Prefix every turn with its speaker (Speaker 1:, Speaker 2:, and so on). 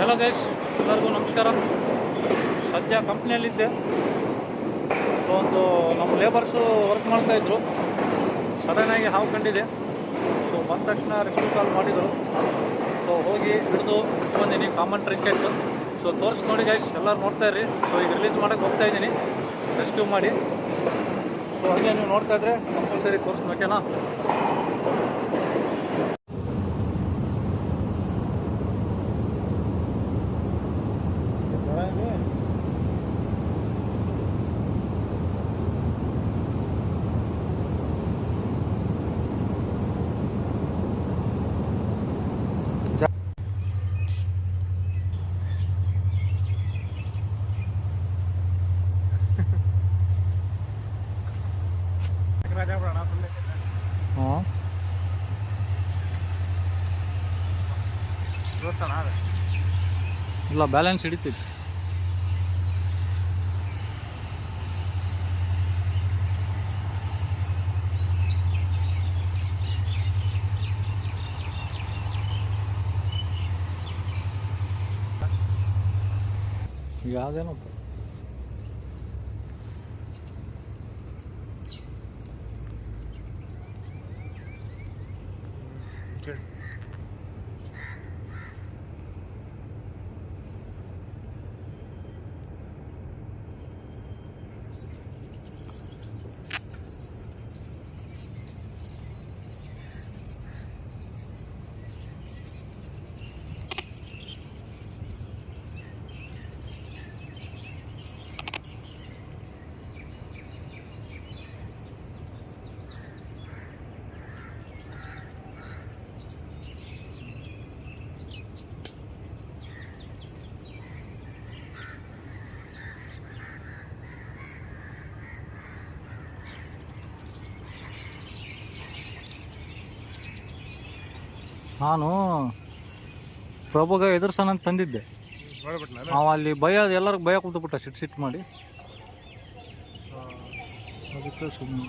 Speaker 1: Hello guys, ಎಲ್ಲರಿಗೂ ನಮಸ್ಕಾರ. ಸದ್ಯ ಕಂಪ್ನಿಯಲ್ಲಿದ್ದೆ. ಸೊ ಒಂದು ನಮ್ಮ ಲೇಬರ್ಸು ವರ್ಕ್ ಮಾಡ್ತಾಯಿದ್ರು. ಸಡನ್ನಾಗಿ ಹಾವು ಕಂಡಿದೆ. ಸೊ ಬಂದ ತಕ್ಷಣ ರೆಸ್ಕ್ಯೂ ಕಾಲ್ ಮಾಡಿದರು. ಸೊ ಹೋಗಿ ಹಿಡಿದು ಬಂದೀನಿ. Common trinket. ಸೊ ತೋರಿಸಿ ನೋಡಿ ಗೈಸ್, ಎಲ್ಲರೂ ನೋಡ್ತಾಯಿರ್ರಿ. ಸೊ ಈಗ ರಿಲೀಸ್ ಮಾಡೋಕ್ಕೆ ಹೋಗ್ತಾಯಿದ್ದೀನಿ ರೆಸ್ಕ್ಯೂ ಮಾಡಿ. ಸೊ ಹಾಗೆ ನೀವು ನೋಡ್ತಾಯಿದ್ರೆ ಕಂಪಲ್ಸರಿ ತೋರಿಸ್ತೀನಿ, ಓಕೆನಾ? ಹಾಂ, ಇಲ್ಲ ಬ್ಯಾಲೆನ್ಸ್ ಹಿಡಿತೈತಿ. ಯಾವುದೇನಪ್ಪ ನಾನು ಪ್ರಭುಗ ಎದುರ್ಸೋಣ ಅಂತ ತಂದಿದ್ದೆ. ಅವ ಅಲ್ಲಿ ಎಲ್ಲರಿಗೂ ಭಯ ಕೂತ್ಬಿಟ್ಟ ಸಿಟ್ಟು ಮಾಡಿ. ಅದಕ್ಕೆ ಸುಮ್ಮನೆ